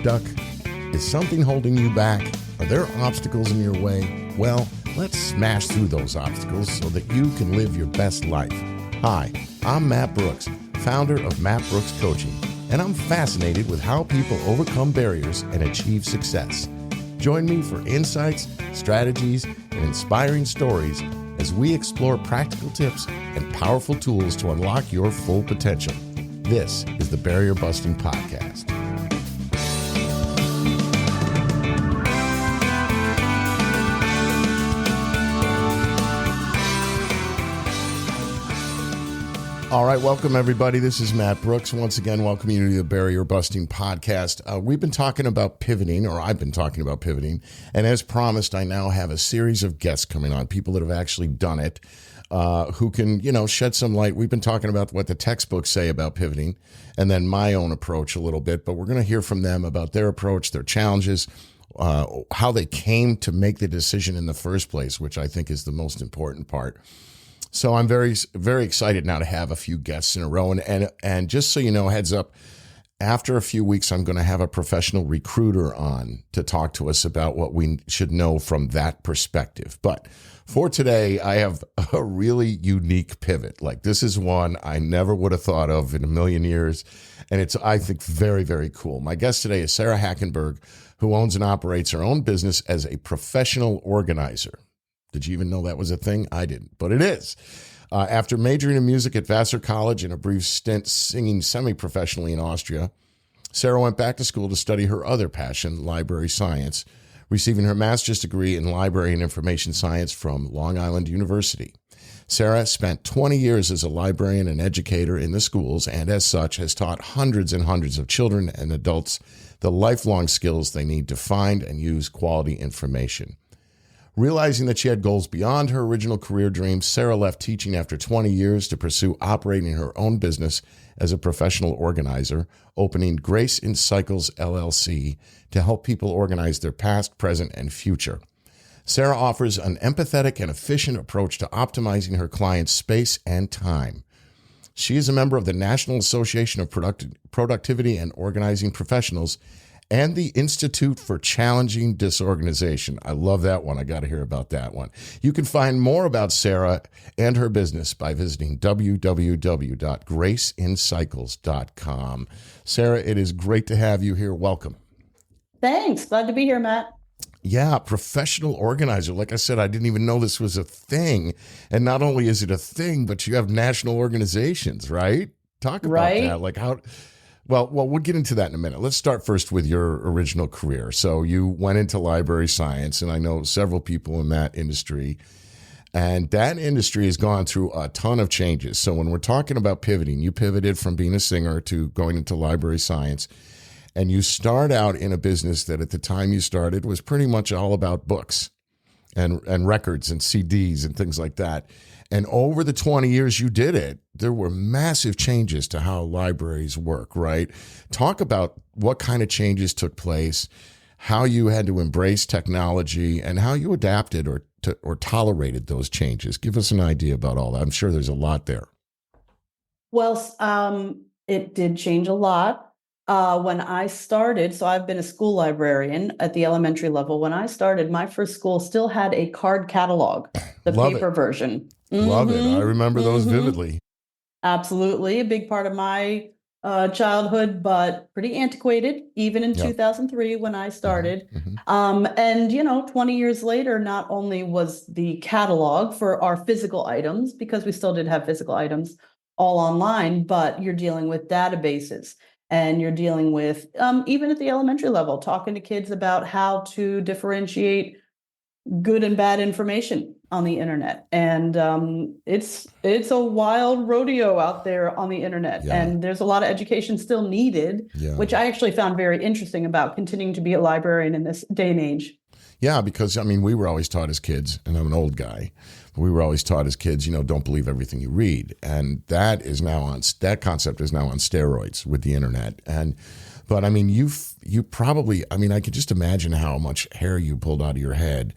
stuck? Is something holding you back? Are there obstacles in your way? Well, let's smash through those obstacles so that you can live your best life. Hi, I'm Matt Brooks, founder of Matt Brooks Coaching, and I'm fascinated with how people overcome barriers and achieve success. Join me for insights, strategies, and inspiring stories as we explore practical tips and powerful tools to unlock your full potential. This is the Barrier Busting Podcast. All right, welcome everybody. This is Matt Brooks. Once again, welcome you to the Barrier Busting Podcast. We've been talking about pivoting, or I've been talking about pivoting. And as promised, I now have a series of guests coming on, people that have actually done it, who can, shed some light. We've been talking about what the textbooks say about pivoting and then my own approach a little bit, but we're going to hear from them about their approach, their challenges, how they came to make the decision in the first place, which I think is the most important part. So I'm very, very excited now to have a few guests in a row. And just so you know, heads up, after a few weeks, I'm going to have a professional recruiter on to talk to us about what we should know from that perspective. But for today, I have a really unique pivot. Like, this is one I never would have thought of in a million years. And it's, I think, very, very cool. My guest today is Sarah Hackenberg, who owns and operates her own business as a professional organizer. Did you even know that was a thing? I didn't, but it is. After majoring in music at Vassar College and a brief stint singing semi-professionally in Austria, Sarah went back to school to study her other passion, library science, receiving her master's degree in library and information science from Long Island University. Sarah spent 20 years as a librarian and educator in the schools, and as such has taught hundreds and hundreds of children and adults the lifelong skills they need to find and use quality information. Realizing that she had goals beyond her original career dreams, Sarah left teaching after 20 years to pursue operating her own business as a professional organizer, opening Grace in Cycles LLC to help people organize their past, present, and future. Sarah offers an empathetic and efficient approach to optimizing her clients' space and time. She is a member of the National Association of Productivity and Organizing Professionals and the Institute for Challenging Disorganization. I love that one. I got to hear about that one. You can find more about Sarah and her business by visiting www.graceincycles.com. Sarah, it is great to have you here. Welcome. Thanks. Glad to be here, Matt. Yeah, professional organizer. Like I said, I didn't even know this was a thing. And not only is it a thing, but you have national organizations, right? Talk about that. Like how... Well, we'll get into that in a minute. Let's start first with your original career. So you went into library science, and I know several people in that industry, and that industry has gone through a ton of changes. So when we're talking about pivoting, you pivoted from being a singer to going into library science, and you start out in a business that at the time you started was pretty much all about books and records and CDs and things like that. And over the 20 years you did it, there were massive changes to how libraries work, right? Talk about what kind of changes took place, how you had to embrace technology, and how you adapted or tolerated those changes. Give us an idea about all that. I'm sure there's a lot there. Well, it did change a lot. When I started, so I've been a school librarian at the elementary level. When I started, my first school still had a card catalog, the paper version. Love it. I remember those vividly. Absolutely. A big part of my childhood, but pretty antiquated, even in 2003 when I started. And 20 years later, not only was the catalog for our physical items, because we still did have physical items, all online, but you're dealing with databases. And you're dealing with, even at the elementary level, talking to kids about how to differentiate good and bad information on the internet. And it's a wild rodeo out there on the internet. Yeah. And there's a lot of education still needed, which I actually found very interesting about continuing to be a librarian in this day and age. Yeah, because, we were always taught as kids, and I'm an old guy, but we were always taught as kids, don't believe everything you read. And that concept is now on steroids with the internet. And But I mean, you probably, I mean, I could just imagine how much hair you pulled out of your head,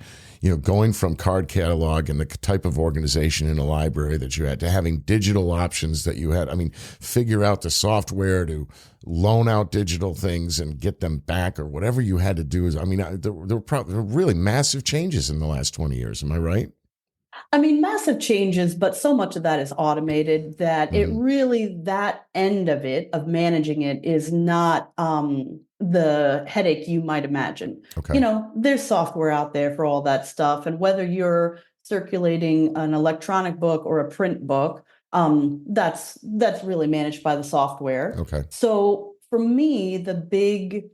going from card catalog and the type of organization in a library that you had to having digital options that you had. I mean, figure out the software to loan out digital things and get them back or whatever you had to do. There were really massive changes in the last 20 years. Am I right? I mean, massive changes, but so much of that is automated that it really, that end of it, of managing it, is not the headache you might imagine. Okay. There's software out there for all that stuff. And whether you're circulating an electronic book or a print book, that's really managed by the software. Okay. So for me, the big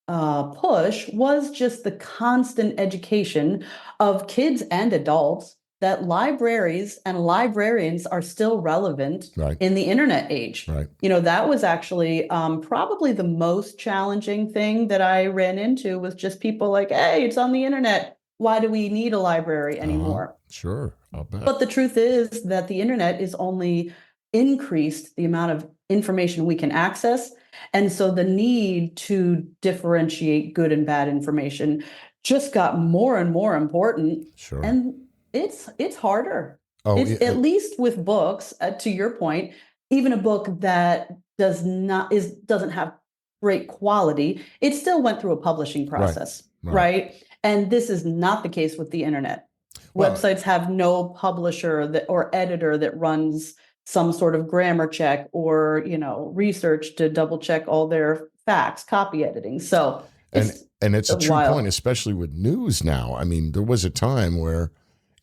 push was just the constant education of kids and adults that libraries and librarians are still relevant in the internet age. Right. That was actually probably the most challenging thing that I ran into, was just people like, hey, it's on the internet. Why do we need a library anymore? Sure, I'll bet. But the truth is that the internet is only increased the amount of information we can access. And so the need to differentiate good and bad information just got more and more important. Sure. And it's harder. At least with books, to your point, even a book that doesn't have great quality, it still went through a publishing process, right? And this is not the case with the internet. Websites have no publisher or editor that runs some sort of grammar check or research to double check all their facts, copy editing. So it's a true point, especially with news now. I mean, there was a time where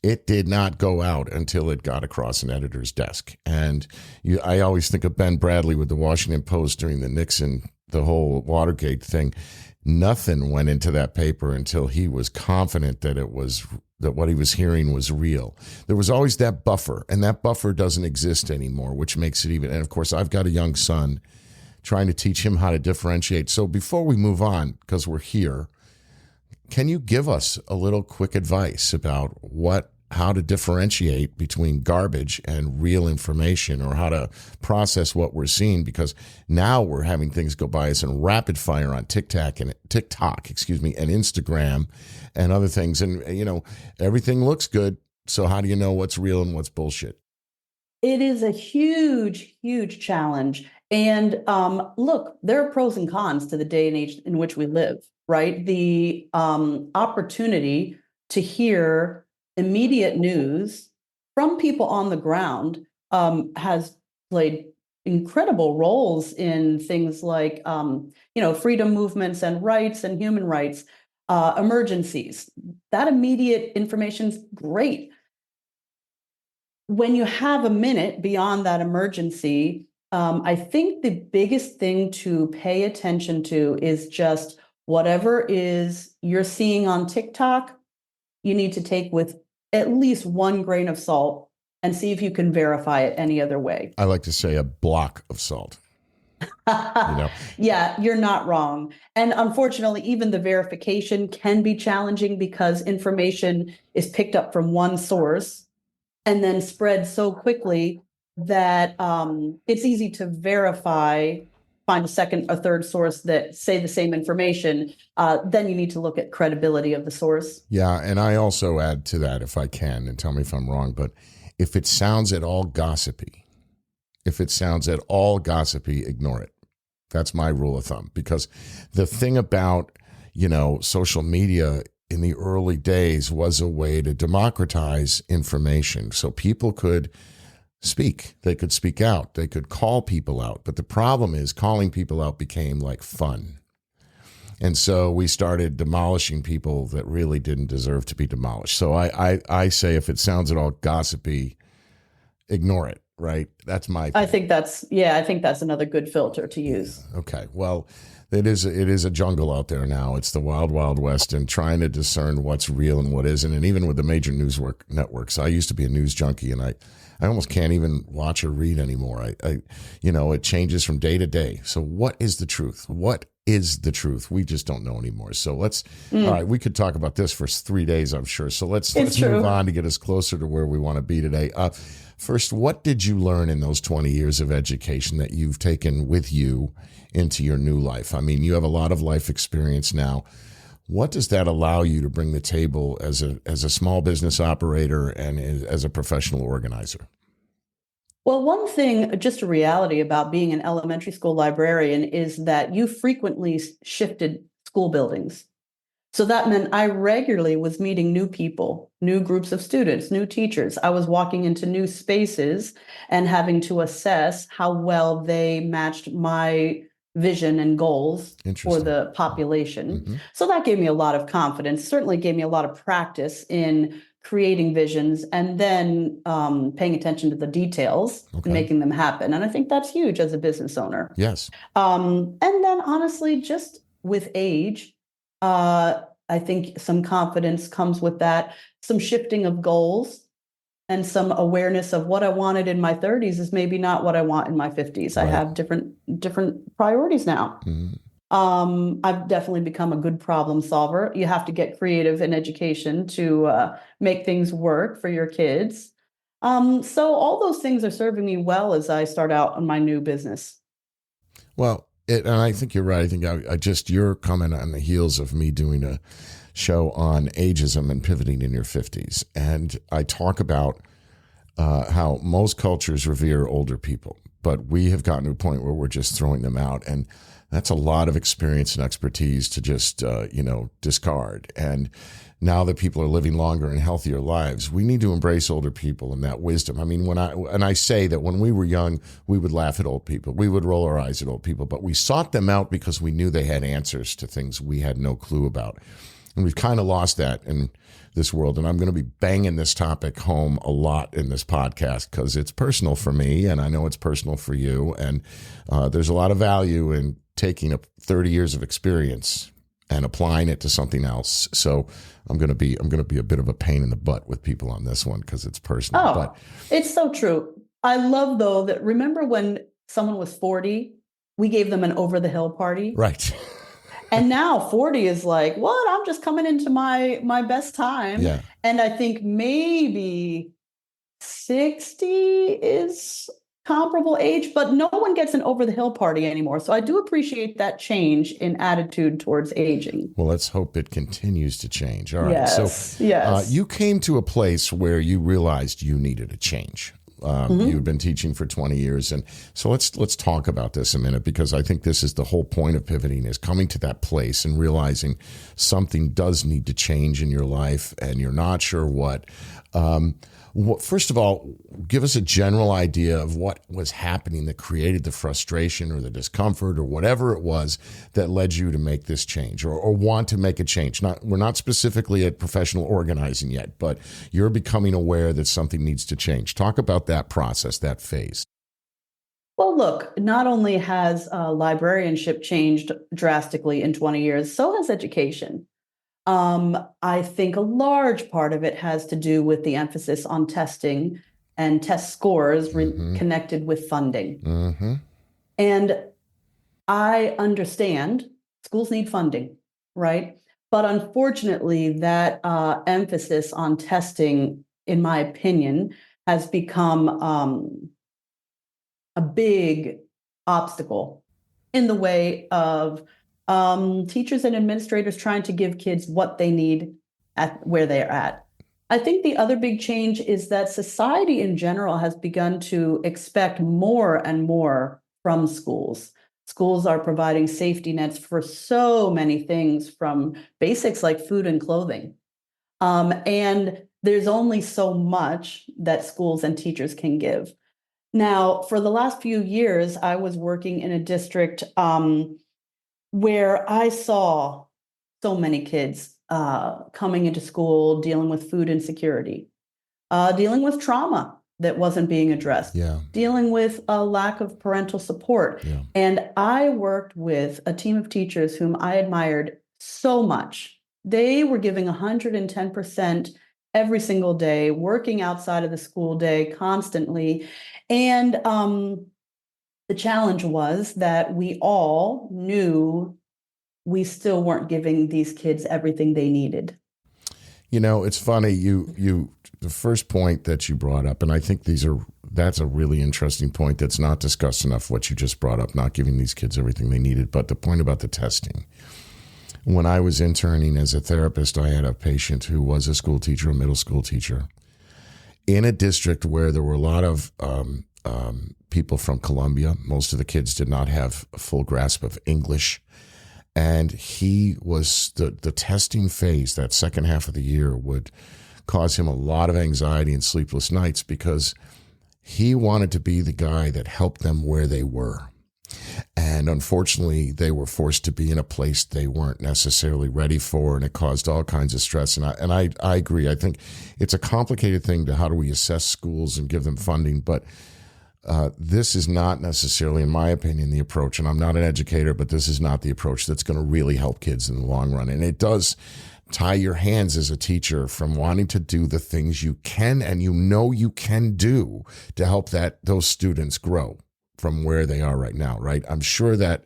it did not go out until it got across an editor's desk. And I always think of Ben Bradley with the Washington Post during the whole Watergate thing. Nothing went into that paper until he was confident that what he was hearing was real. There was always that buffer, and that buffer doesn't exist anymore, which makes it even. And of course, I've got a young son, trying to teach him how to differentiate. So before we move on, because we're here, can you give us a little quick advice about how to differentiate between garbage and real information, or how to process what we're seeing? Because now we're having things go by us in rapid fire on TikTok, and Instagram and other things. And, everything looks good. So how do you know what's real and what's bullshit? It is a huge, huge challenge. And look, there are pros and cons to the day and age in which we live, right? The opportunity to hear immediate news from people on the ground has played incredible roles in things like, freedom movements and rights and human rights, emergencies. That immediate information's great. When you have a minute beyond that emergency, I think the biggest thing to pay attention to is just whatever you're seeing on TikTok, you need to take with at least one grain of salt and see if you can verify it any other way. I like to say a block of salt. Yeah, you're not wrong. And unfortunately, even the verification can be challenging because information is picked up from one source and then spread so quickly that it's easy to find a second or third source that say the same information. Then you need to look at credibility of the source. Yeah, and I also add to that, if I can, and tell me if I'm wrong, but if it sounds at all gossipy, ignore it. That's my rule of thumb. Because the thing about, social media in the early days was a way to democratize information. So people could speak. They could speak out. They could call people out. But the problem is calling people out became like fun. And so we started demolishing people that really didn't deserve to be demolished. So I say if it sounds at all gossipy, ignore it, right? That's my thing. I think that's another good filter to use. Okay. Well, it is a jungle out there now. It's the wild, wild west, and trying to discern what's real and what isn't. And even with the major news networks, I used to be a news junkie, and I almost can't even watch or read anymore. It changes from day to day. So what is the truth? What is the truth? We just don't know anymore. So all right, we could talk about this for 3 days, I'm sure. So let's move on to get us closer to where we want to be today. First, what did you learn in those 20 years of education that you've taken with you into your new life? I mean, you have a lot of life experience now. What does that allow you to bring the table as a small business operator and as a professional organizer? Well, one thing, just a reality about being an elementary school librarian is that you frequently shifted school buildings. So that meant I regularly was meeting new people, new groups of students, new teachers. I was walking into new spaces and having to assess how well they matched my vision and goals for the population. Mm-hmm. So that gave me a lot of confidence, certainly gave me a lot of practice in creating visions and then paying attention to the details and making them happen. And I think that's huge as a business owner. Yes. And then honestly, just with age, I think some confidence comes with that, some shifting of goals and some awareness of what I wanted in my 30s is maybe not what I want in my 50s. Right. I have different priorities now. Mm-hmm. I've definitely become a good problem solver. You have to get creative in education to make things work for your kids. So all those things are serving me well as I start out on my new business. Well, and I think you're right. I think I just your comment on the heels of me doing a show on ageism and pivoting in your 50s. And I talk about how most cultures revere older people, but we have gotten to a point where we're just throwing them out. And that's a lot of experience and expertise to just, discard. And now that people are living longer and healthier lives, we need to embrace older people and that wisdom. I mean, when I say that when we were young, we would laugh at old people. We would roll our eyes at old people, but we sought them out because we knew they had answers to things we had no clue about. And we've kind of lost that in this world. And I'm going to be banging this topic home a lot in this podcast because it's personal for me, and I know it's personal for you. And there's a lot of value in taking 30 years of experience and applying it to something else. So I'm going to be a bit of a pain in the butt with people on this one because it's personal. Oh, but it's so true. I love though that remember when someone was 40, we gave them an over the hill party. Right. And now 40 is like, what? I'm just coming into my best time. Yeah. And I think maybe 60 is comparable age, but no one gets an over the hill party anymore. So I do appreciate that change in attitude towards aging. Well, let's hope it continues to change. All right. Yes, yes. You came to a place where you realized you needed a change. You've been teaching for 20 years. And so let's talk about this a minute, because I think this is the whole point of pivoting, is coming to that place and realizing something does need to change in your life and you're not sure what. First of all, give us a general idea of what was happening that created the frustration or the discomfort or whatever it was that led you to make this change or want to make a change. We're not specifically at professional organizing yet, but you're becoming aware that something needs to change. Talk about that process, that phase. Well, look, not only has librarianship changed drastically in 20 years, so has education. I think a large part of it has to do with the emphasis on testing and test scores connected with funding. Mm-hmm. And I understand schools need funding, right? But unfortunately, that emphasis on testing, in my opinion, has become a big obstacle in the way of teachers and administrators trying to give kids what they need at where they're at. I think the other big change is that society in general has begun to expect more and more from schools. Schools are providing safety nets for so many things, from basics like food and clothing. And there's only so much that schools and teachers can give. Now, for the last few years, I was working in a district where I saw so many kids coming into school, dealing with food insecurity, dealing with trauma that wasn't being addressed, dealing with a lack of parental support. Yeah. And I worked with a team of teachers whom I admired so much. They were giving 110% every single day, working outside of the school day constantly. And the challenge was that we all knew we still weren't giving these kids everything they needed. It's funny. The first point that you brought up, and I think that's a really interesting point that's not discussed enough. What you just brought up, not giving these kids everything they needed, but the point about the testing. When I was interning as a therapist, I had a patient who was a school teacher, a middle school teacher, in a district where there were a lot of people from Colombia. Most of the kids did not have a full grasp of English. And he was the testing phase, that second half of the year, would cause him a lot of anxiety and sleepless nights because he wanted to be the guy that helped them where they were. And unfortunately, they were forced to be in a place they weren't necessarily ready for, and it caused all kinds of stress. And I agree. I think it's a complicated thing to how do we assess schools and give them funding, but this is not necessarily, in my opinion, the approach. And I'm not an educator, but this is not the approach that's going to really help kids in the long run. And it does tie your hands as a teacher from wanting to do the things you can and you can do to help those students grow from where they are right now, right? I'm sure there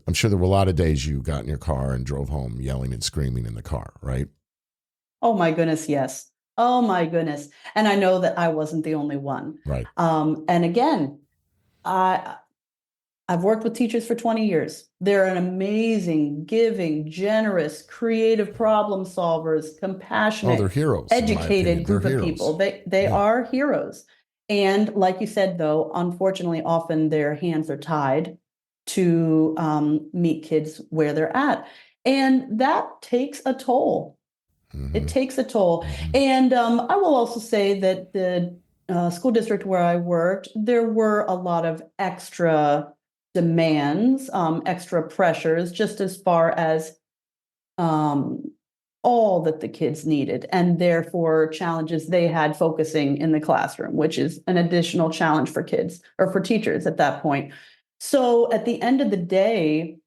were a lot of days you got in your car and drove home yelling and screaming in the car, right? Oh my goodness, yes. Oh my goodness. And I know that I wasn't the only one. Right. And again, I've worked with teachers for 20 years. They're an amazing, giving, generous, creative problem solvers, compassionate, they're heroes, educated group of people. They are heroes. And like you said, though, unfortunately, often their hands are tied to meet kids where they're at. And that takes a toll. Mm-hmm. It takes a toll. Mm-hmm. And I will also say that the school district where I worked, there were a lot of extra demands, extra pressures, just as far as all that the kids needed, and therefore challenges they had focusing in the classroom, which is an additional challenge for kids or for teachers at that point. So at the end of the day,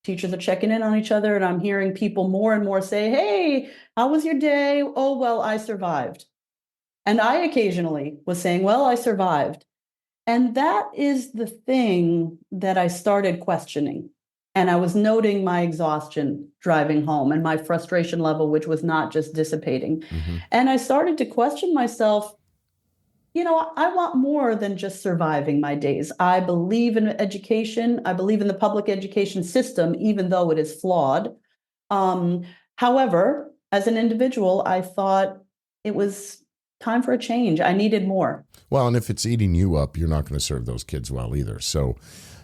teachers are checking in on each other, and I'm hearing people more and more say, "Hey, how was your day?" "Oh, well, I survived." And I occasionally was saying, "Well, I survived." And that is the thing that I started questioning. And I was noting my exhaustion driving home and my frustration level, which was not just dissipating. Mm-hmm. And I started to question myself, I want more than just surviving my days. I believe in education. I believe in the public education system, even though it is flawed. However, as an individual, I thought it was time for a change. I needed more. Well, and if it's eating you up, you're not going to serve those kids well either. So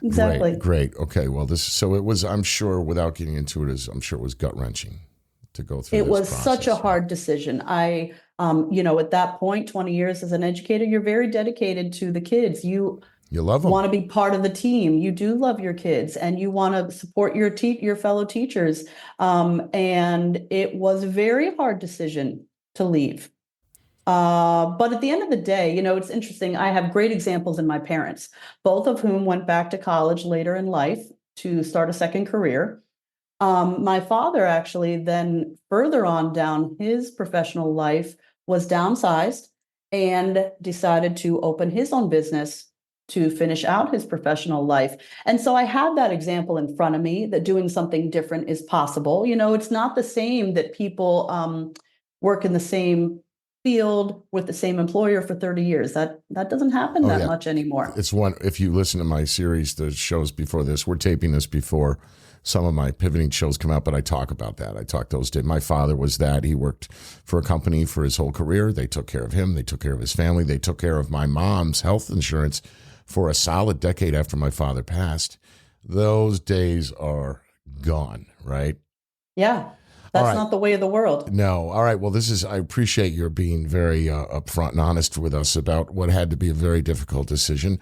exactly. Great. Okay. Well, it was, I'm sure, without getting into it, I'm sure it was gut-wrenching to go through. It was such a hard decision. At that point, 20 years as an educator, you're very dedicated to the kids. You love them. Want to be part of the team. You do love your kids, and you want to support your fellow teachers. And it was a very hard decision to leave. But at the end of the day, it's interesting. I have great examples in my parents, both of whom went back to college later in life to start a second career. My father actually then further on down his professional life was downsized and decided to open his own business to finish out his professional life. And so I had that example in front of me that doing something different is possible. It's not the same that people work in the same field with the same employer for 30 years. That doesn't happen much anymore. It's one, if you listen to my series, the shows before this, we're taping this before some of my pivoting shows come out, but I talk about that. I talk those days. My father was that. He worked for a company for his whole career. They took care of him. They took care of his family. They took care of my mom's health insurance for a solid decade after my father passed. Those days are gone, right? Yeah. That's not the way of the world. No. All right. Well, I appreciate your being very upfront and honest with us about what had to be a very difficult decision.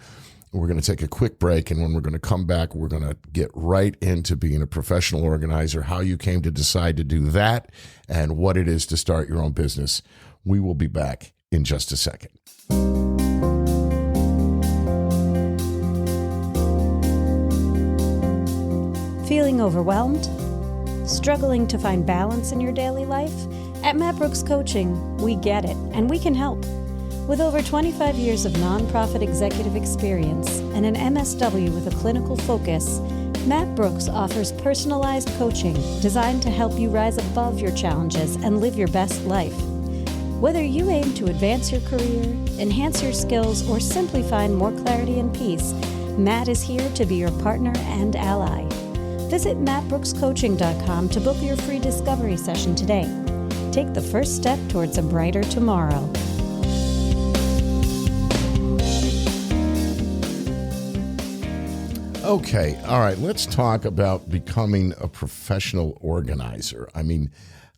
We're going to take a quick break, and when we're going to come back, we're going to get right into being a professional organizer, how you came to decide to do that, and what it is to start your own business. We will be back in just a second. Feeling overwhelmed? Struggling to find balance in your daily life? At Matt Brooks Coaching, we get it, and we can help. With over 25 years of nonprofit executive experience and an MSW with a clinical focus, Matt Brooks offers personalized coaching designed to help you rise above your challenges and live your best life. Whether you aim to advance your career, enhance your skills, or simply find more clarity and peace, Matt is here to be your partner and ally. Visit mattbrookscoaching.com to book your free discovery session today. Take the first step towards a brighter tomorrow. Okay, all right, let's talk about becoming a professional organizer. I mean,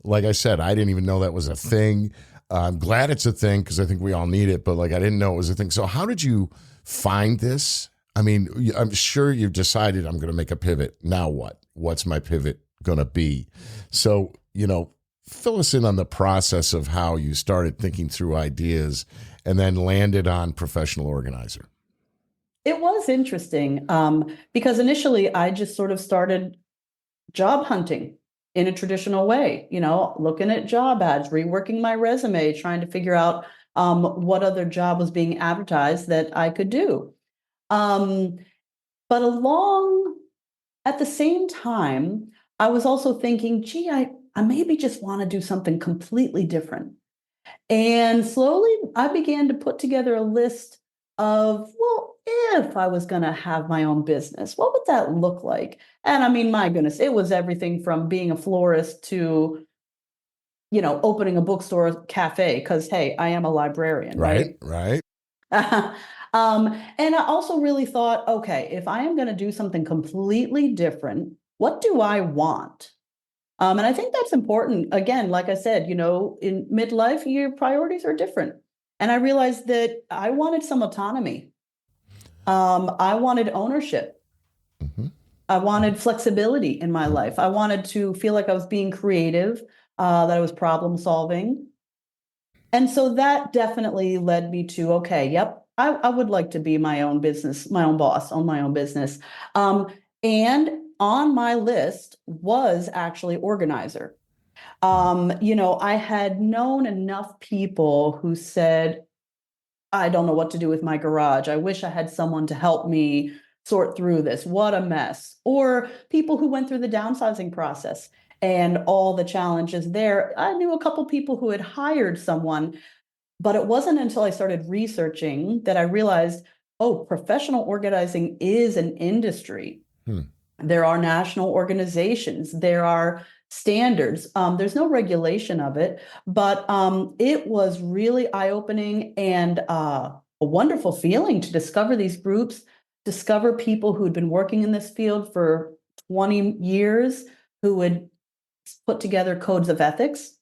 like I said, I didn't even know that was a thing. I'm glad it's a thing because I think we all need it, but like I didn't know it was a thing. So how did you find this? I mean, I'm sure you've decided I'm going to make a pivot. Now what? What's my pivot going to be? So, fill us in on the process of how you started thinking through ideas and then landed on professional organizer. It was interesting because initially I just sort of started job hunting in a traditional way, looking at job ads, reworking my resume, trying to figure out what other job was being advertised that I could do. But at the same time, I was also thinking, gee, I maybe just want to do something completely different. And slowly I began to put together a list of, well, if I was going to have my own business, what would that look like? And I mean, my goodness, it was everything from being a florist to, opening a bookstore cafe, because, hey, I am a librarian, right? Right. And I also really thought, okay, if I am going to do something completely different, what do I want? And I think that's important. Again, like I said, in midlife, your priorities are different. And I realized that I wanted some autonomy. I wanted ownership. Mm-hmm. I wanted flexibility in my life. I wanted to feel like I was being creative, that I was problem solving. And so that definitely led me to, okay, yep, I would like to be my own business, my own boss, own my own business. And on my list was actually organizer. I had known enough people who said, I don't know what to do with my garage. I wish I had someone to help me sort through this. What a mess. Or people who went through the downsizing process and all the challenges there. I knew a couple people who had hired someone, but it wasn't until I started researching that I realized, oh, professional organizing is an industry. There are national organizations. There are standards. There's no regulation of it, but it was really eye-opening and a wonderful feeling to discover these groups, discover people who had been working in this field for 20 years, who would put together codes of ethics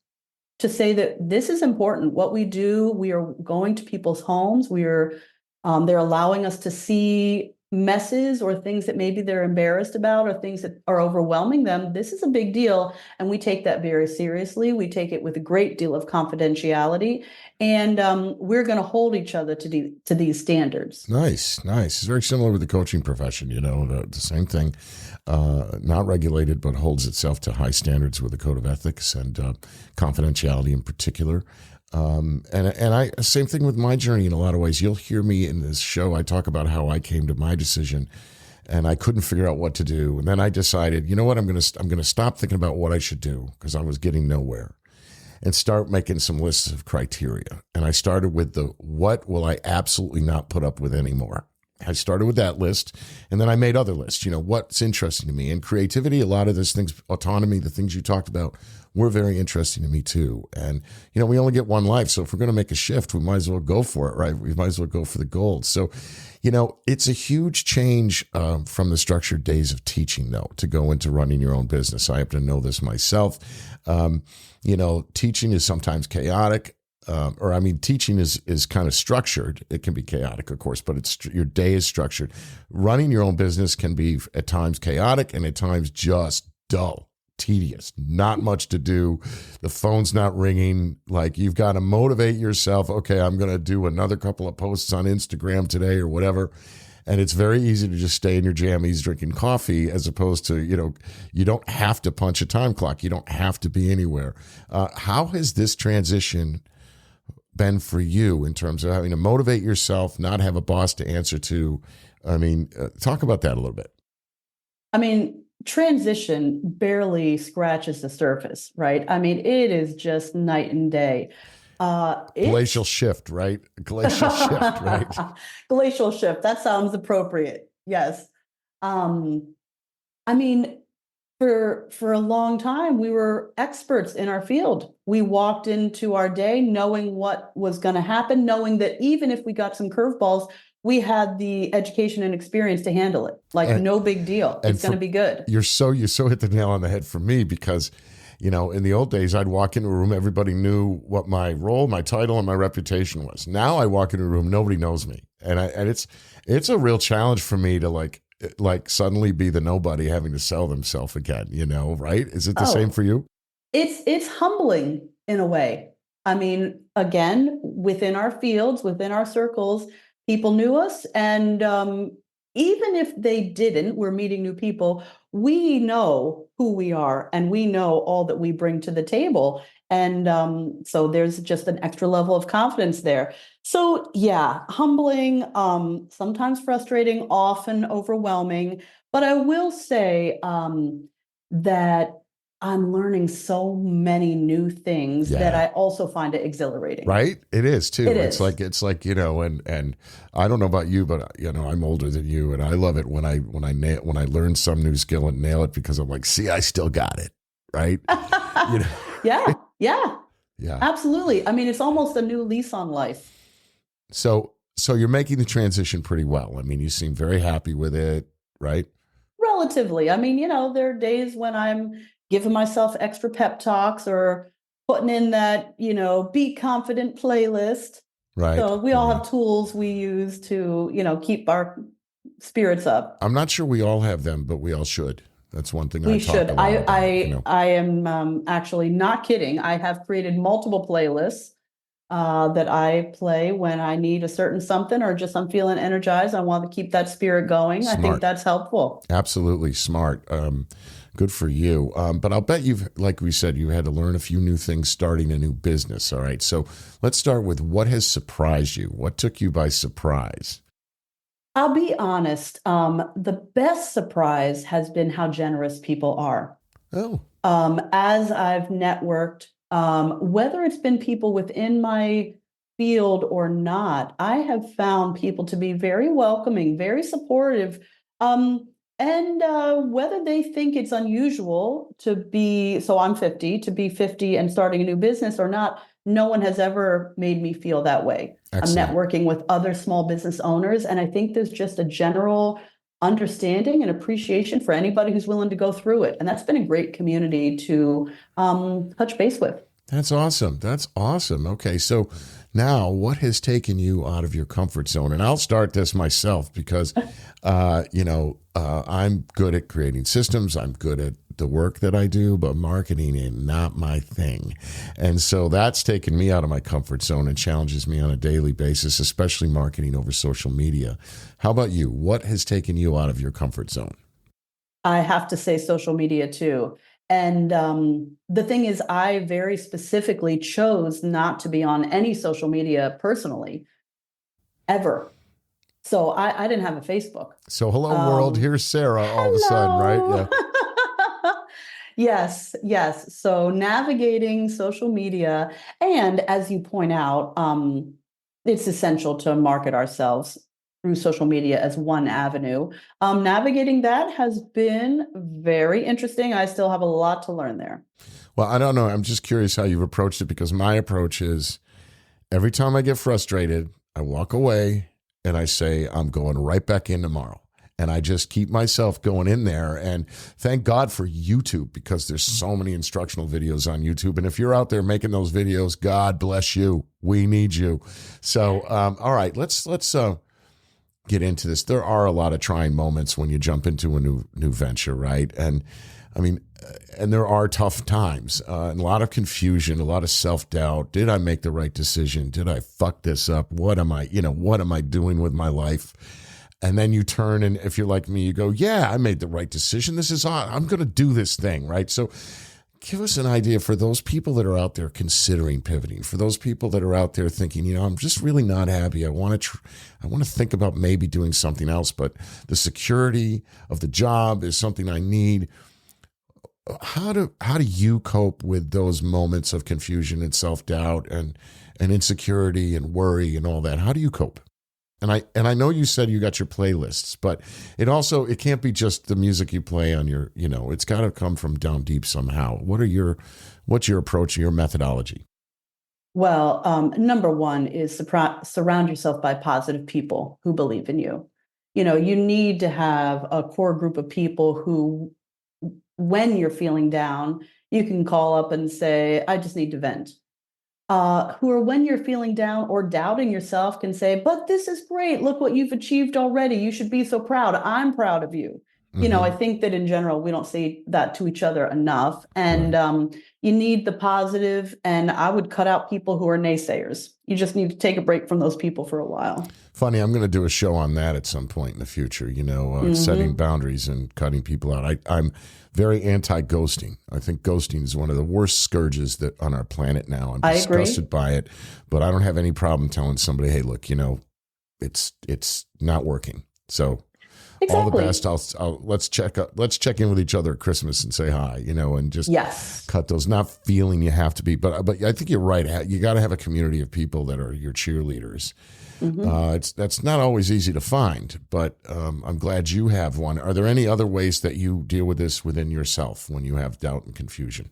to say that this is important. What we do, we are going to people's homes. They're allowing us to see messes or things that maybe they're embarrassed about or things that are overwhelming them. This is a big deal. And we take that very seriously. We take it with a great deal of confidentiality. And we're going to hold each other to these standards. Nice. It's very similar with the coaching profession, the same thing. Not regulated, but holds itself to high standards with a code of ethics and confidentiality in particular. And I same thing with my journey in a lot of ways. You'll hear me in this show. I talk about how I came to my decision, and I couldn't figure out what to do. And then I decided, you know what, I'm going to stop thinking about what I should do because I was getting nowhere, and start making some lists of criteria. And I started with the what will I absolutely not put up with anymore. I started with that list, and then I made other lists. What's interesting to me, and creativity. A lot of those things, autonomy, the things you talked about, were very interesting to me too. And we only get one life, so if we're going to make a shift, we might as well go for it, right? We might as well go for the gold. So, it's a huge change from the structured days of teaching, though, to go into running your own business. I happen to know this myself. Teaching is sometimes chaotic. Teaching is kind of structured. It can be chaotic, of course, but your day is structured. Running your own business can be at times chaotic and at times just dull, tedious, not much to do. The phone's not ringing. Like, you've got to motivate yourself. Okay, I'm going to do another couple of posts on Instagram today or whatever. And it's very easy to just stay in your jammies drinking coffee, as opposed to, you don't have to punch a time clock. You don't have to be anywhere. How has this transition been for you in terms of having to motivate yourself, not have a boss to answer to? Talk about that a little bit. I mean, transition barely scratches the surface, right? I mean, it is just night and day. Glacial shift, right? Glacial shift, right? Glacial shift. That sounds appropriate. Yes. Um, I mean, for a long time, we were experts in our field. We walked into our day knowing what was going to happen, knowing that even if we got some curveballs, we had the education and experience to handle it. Like, no big deal. It's going to be good. You so hit the nail on the head for me, because, you know, in the old days, I'd walk into a room, everybody knew what my role, my title, and my reputation was. Now I walk into a room, nobody knows me, and it's a real challenge for me to like suddenly be the nobody having to sell themselves again. You know, right? Is it the same for you? It's humbling in a way. I mean, again, within our fields, within our circles, people knew us, and even if they didn't, we're meeting new people. We know who we are, and we know all that we bring to the table. And so there's just an extra level of confidence there. So yeah, humbling, sometimes frustrating, often overwhelming. But I will say that I'm learning so many new things that I also find it exhilarating. Right? It is too. It's like, you know, and I don't know about you, but you know, I'm older than you, and I love it when I learn some new skill and nail it, because I'm like, see, I still got it. Right? You know? Yeah, absolutely. I mean, it's almost a new lease on life. So you're making the transition pretty well. I mean, you seem very happy with it, right? Relatively. I mean, you know, there are days when I'm giving myself extra pep talks or putting in that, you know, be confident playlist. Right. So we all have tools we use to, you know, keep our spirits up. I'm not sure we all have them, but we all should. That's one thing we should. I am actually not kidding. I have created multiple playlists that I play when I need a certain something, or just I'm feeling energized. I want to keep that spirit going. Smart. I think that's helpful. Absolutely smart. Good for you. But I'll bet like we said, you had to learn a few new things starting a new business. All right. So let's start with what has surprised you? What took you by surprise? I'll be honest. The best surprise has been how generous people are. Oh. As I've networked, whether it's been people within my field or not, I have found people to be very welcoming, very supportive. And whether they think it's unusual to be, so I'm 50, to be 50 and starting a new business or not, no one has ever made me feel that way. Excellent. I'm networking with other small business owners, and I think there's just a general understanding and appreciation for anybody who's willing to go through it. And that's been a great community to touch base with. That's awesome. That's awesome. Okay, so now what has taken you out of your comfort zone? And I'll start this myself because, I'm good at creating systems. I'm good at the work that I do, but marketing is not my thing. And so that's taken me out of my comfort zone and challenges me on a daily basis, especially marketing over social media. How about you? What has taken you out of your comfort zone? I have to say social media too. And the thing is, I very specifically chose not to be on any social media personally, ever. So I didn't have a Facebook. So hello world, here's Sarah all of a sudden, right? Yeah. Yes. So navigating social media, and as you point out, it's essential to market ourselves through social media as one avenue. Navigating that has been very interesting. I still have a lot to learn there. Well, I don't know. I'm just curious how you've approached it, because my approach is every time I get frustrated, I walk away and I say, I'm going right back in tomorrow. And I just keep myself going in there. And thank God for YouTube, because there's so many instructional videos on YouTube. And if you're out there making those videos, God bless you. We need you. So, all right, let's get into this. There are a lot of trying moments when you jump into a new venture, right? And I mean, and there are tough times, and a lot of confusion, a lot of self-doubt. Did I make the right decision? Did I fuck this up? What am I doing with my life? And then you turn, and if you're like me, you go, yeah, I made the right decision. This is on. I'm going to do this thing, right? So give us an idea for those people that are out there considering pivoting, for those people that are out there thinking, I'm just really not happy. I want to think about maybe doing something else, but the security of the job is something I need. How do you cope with those moments of confusion and self-doubt and insecurity and worry and all that? How do you cope? And I know you said you got your playlists, but it can't be just the music you play on your, it's got to come from down deep somehow. What's your approach, your methodology? Well, number one is surround yourself by positive people who believe in you. You need to have a core group of people who, when you're feeling down, you can call up and say, I just need to vent. Who are, when you're feeling down or doubting yourself, can say, but this is great. Look what you've achieved already. You should be so proud. I'm proud of you. Mm-hmm. I think that in general, we don't say that to each other enough. And Right. You need the positive, and I would cut out people who are naysayers. You just need to take a break from those people for a while. Funny, I'm going to do a show on that at some point in the future, setting boundaries and cutting people out. I'm very anti-ghosting. I think ghosting is one of the worst scourges that on our planet now. I'm disgusted by it, but I don't have any problem telling somebody, hey, look, it's not working. So Exactly. all the best. Let's check in with each other at Christmas and say hi, and just cut those. Not feeling you have to be, but I think you're right. You got to have a community of people that are your cheerleaders. Mm-hmm. That's not always easy to find, but I'm glad you have one. Are there any other ways that you deal with this within yourself when you have doubt and confusion?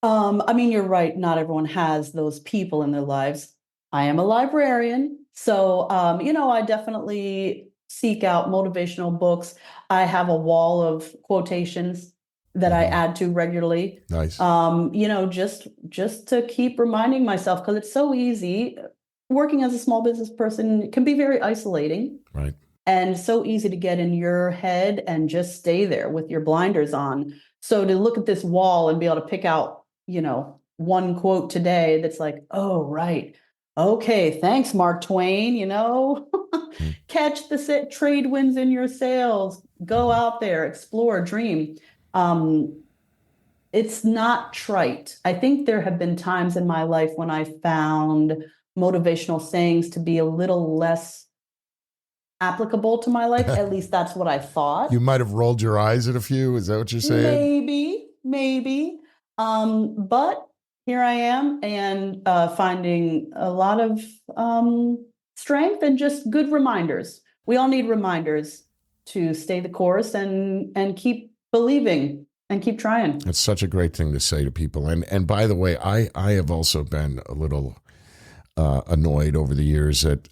You're right. Not everyone has those people in their lives. I am a librarian, so I definitely seek out motivational books. I have a wall of quotations that I add to regularly. Nice. Just to keep reminding myself, because it's so easy. Working as a small business person can be very isolating. Right. And so easy to get in your head and just stay there with your blinders on. So to look at this wall and be able to pick out, one quote today that's like, oh, right. Okay, thanks, Mark Twain, catch the trade winds in your sails, go out there, explore, dream. It's not trite. I think there have been times in my life when I found motivational sayings to be a little less applicable to my life. At least that's what I thought. You might have rolled your eyes at a few. Is that what you're saying? Maybe. But here I am, and finding a lot of strength and just good reminders. We all need reminders to stay the course and keep believing and keep trying. It's such a great thing to say to people. And by the way, I have also been a little annoyed over the years at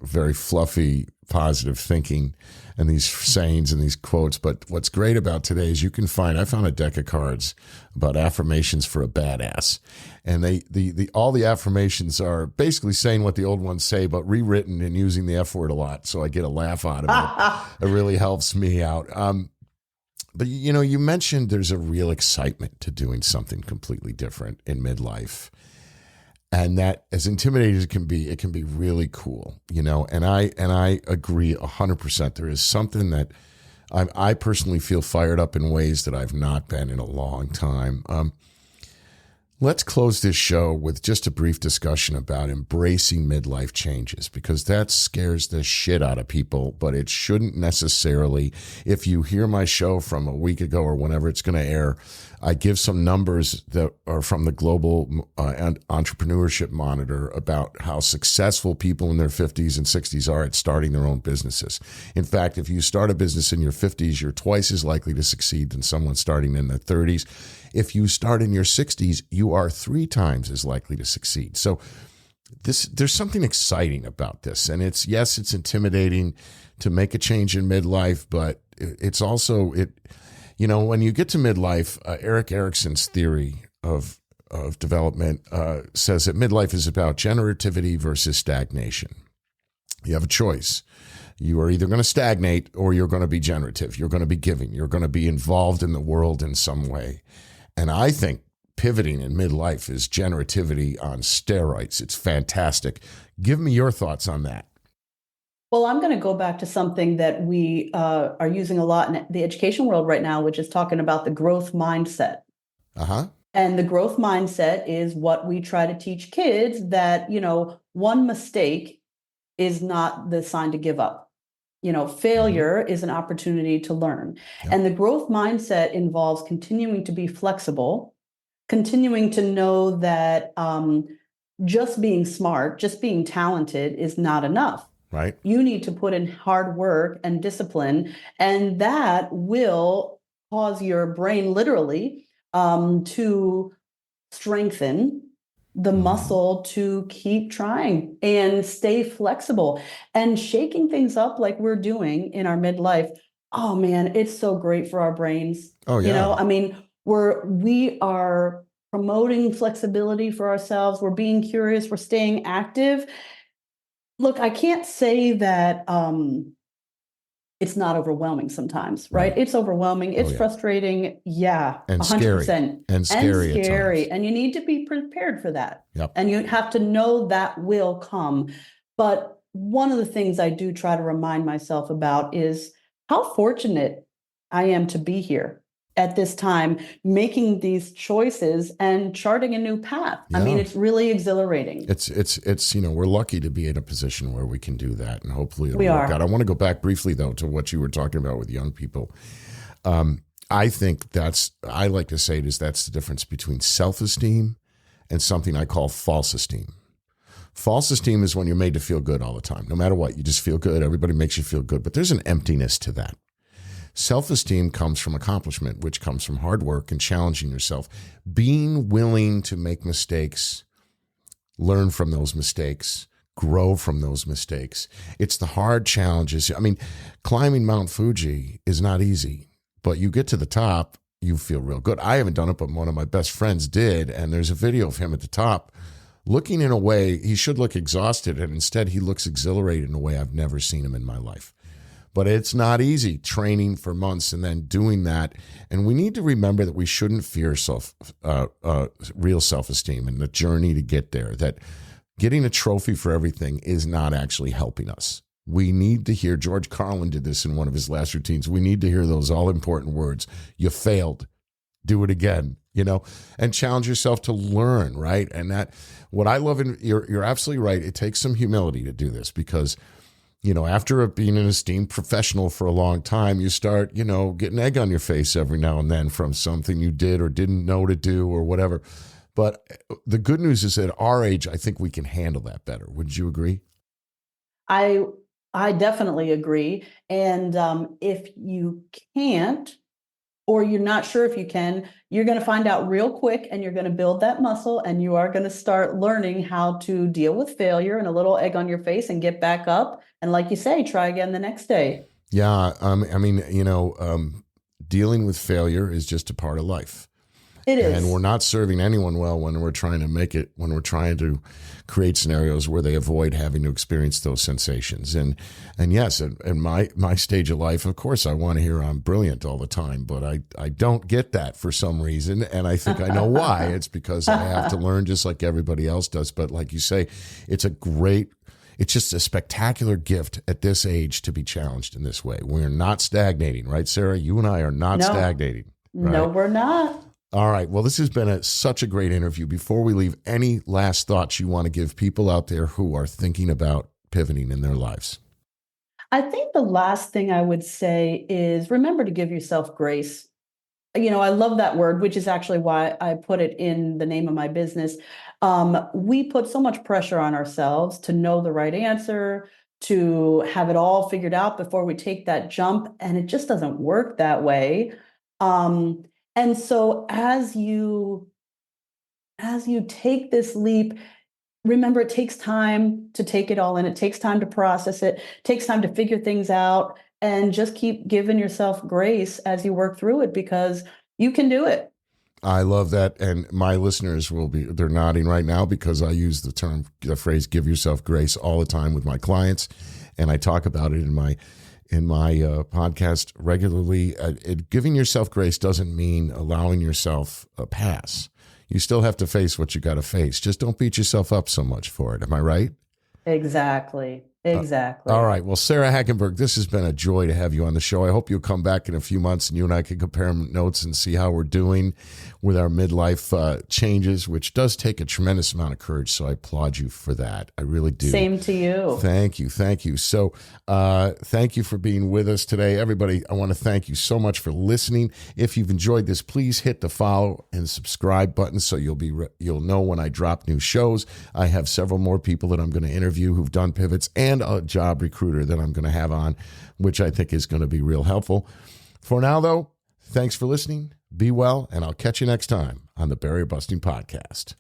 very fluffy, positive thinking and these sayings and these quotes. But what's great about today is I found a deck of cards about affirmations for a badass. And all the affirmations are basically saying what the old ones say, but rewritten and using the F word a lot. So I get a laugh out of it. It really helps me out. But you mentioned there's a real excitement to doing something completely different in midlife. And that, as intimidating as it can be really cool, and I agree 100%. There is something that I personally feel fired up in ways that I've not been in a long time. Let's close this show with just a brief discussion about embracing midlife changes, because that scares the shit out of people, but it shouldn't necessarily. If you hear my show from a week ago or whenever it's going to air, I give some numbers that are from the Global Entrepreneurship Monitor about how successful people in their 50s and 60s are at starting their own businesses. In fact, if you start a business in your 50s, you're twice as likely to succeed than someone starting in their 30s. If you start in your 60s, you are 3 times as likely to succeed. So there's something exciting about this. And it's intimidating to make a change in midlife, but it's also, when you get to midlife, Erik Erikson's theory of development says that midlife is about generativity versus stagnation. You have a choice. You are either going to stagnate or you're going to be generative. You're going to be giving. You're going to be involved in the world in some way. And I think pivoting in midlife is generativity on steroids. It's fantastic. Give me your thoughts on that. Well, I'm going to go back to something that we are using a lot in the education world right now, which is talking about the growth mindset. Uh-huh. And the growth mindset is what we try to teach kids, that, one mistake is not the sign to give up. Failure is an opportunity to learn. Yep. And the growth mindset involves continuing to be flexible, continuing to know that just being smart, just being talented is not enough. Right. You need to put in hard work and discipline, and that will cause your brain literally to strengthen the muscle to keep trying and stay flexible and shaking things up like we're doing in our midlife. Oh man, it's so great for our brains. Oh yeah. We are promoting flexibility for ourselves. We're being curious. We're staying active. Look, I can't say that it's not overwhelming sometimes, right? It's overwhelming. It's frustrating. Yeah. And 100%. scary. And scary. And you need to be prepared for that. Yep. And you have to know that will come. But one of the things I do try to remind myself about is how fortunate I am to be here at this time, making these choices and charting a new path. Yeah. I mean, it's really exhilarating. It's we're lucky to be in a position where we can do that, and hopefully it'll work out. I want to go back briefly though to what you were talking about with young people. I think I like to say that's the difference between self-esteem and something I call false esteem. False esteem is when you're made to feel good all the time. No matter what, you just feel good. Everybody makes you feel good, but there's an emptiness to that. Self-esteem comes from accomplishment, which comes from hard work and challenging yourself, being willing to make mistakes, learn from those mistakes, grow from those mistakes. It's the hard challenges. I mean, climbing Mount Fuji is not easy, but you get to the top, you feel real good. I haven't done it, but one of my best friends did, and there's a video of him at the top looking in a way, he should look exhausted, and instead he looks exhilarated in a way I've never seen him in my life. But it's not easy training for months and then doing that. And we need to remember that we shouldn't fear real self-esteem and the journey to get there, that getting a trophy for everything is not actually helping us. We need to hear, George Carlin did this in one of his last routines. We need to hear those all important words. You failed. Do it again, and challenge yourself to learn, right? And that, what I love, you're absolutely right. It takes some humility to do this because after being an esteemed professional for a long time, you start, getting egg on your face every now and then from something you did or didn't know to do or whatever. But the good news is at our age, I think we can handle that better. Would you agree? I definitely agree. And if you can't, or you're not sure if you can, you're going to find out real quick, and you're going to build that muscle, and you are going to start learning how to deal with failure and a little egg on your face and get back up. And like you say, try again the next day. Yeah. Dealing with failure is just a part of life. It is. And we're not serving anyone well when we're trying to create scenarios where they avoid having to experience those sensations. And yes, in my stage of life, of course, I want to hear I'm brilliant all the time, but I don't get that for some reason. And I think I know why. It's because I have to learn just like everybody else does. But like you say, it's just a spectacular gift at this age to be challenged in this way. We're not stagnating, right, Sarah? You and I are not stagnating. Right? No, we're not. All right. Well, this has been such a great interview. Before we leave, any last thoughts you want to give people out there who are thinking about pivoting in their lives? I think the last thing I would say is remember to give yourself grace. I love that word, which is actually why I put it in the name of my business. We put so much pressure on ourselves to know the right answer, to have it all figured out before we take that jump. And it just doesn't work that way. And so as you take this leap, remember it takes time to take it all in. It takes time to process it. It takes time to figure things out, and just keep giving yourself grace as you work through it, because you can do it. I love that. And my listeners they're nodding right now because I use the phrase, give yourself grace all the time with my clients. And I talk about it in my podcast regularly. Giving yourself grace doesn't mean allowing yourself a pass. You still have to face what you got to face. Just don't beat yourself up so much for it. Am I right? Exactly. Exactly. All right. Well, Sarah Hackenberg, this has been a joy to have you on the show. I hope you'll come back in a few months and you and I can compare notes and see how we're doing with our midlife changes, which does take a tremendous amount of courage. So I applaud you for that. I really do. Same to you. Thank you. Thank you. So thank you for being with us today. Everybody, I want to thank you so much for listening. If you've enjoyed this, please hit the follow and subscribe button so you'll know when I drop new shows. I have several more people that I'm going to interview who've done pivots and a job recruiter that I'm going to have on, which I think is going to be real helpful. For now, though, thanks for listening. Be well, and I'll catch you next time on the Barrier Busting Podcast.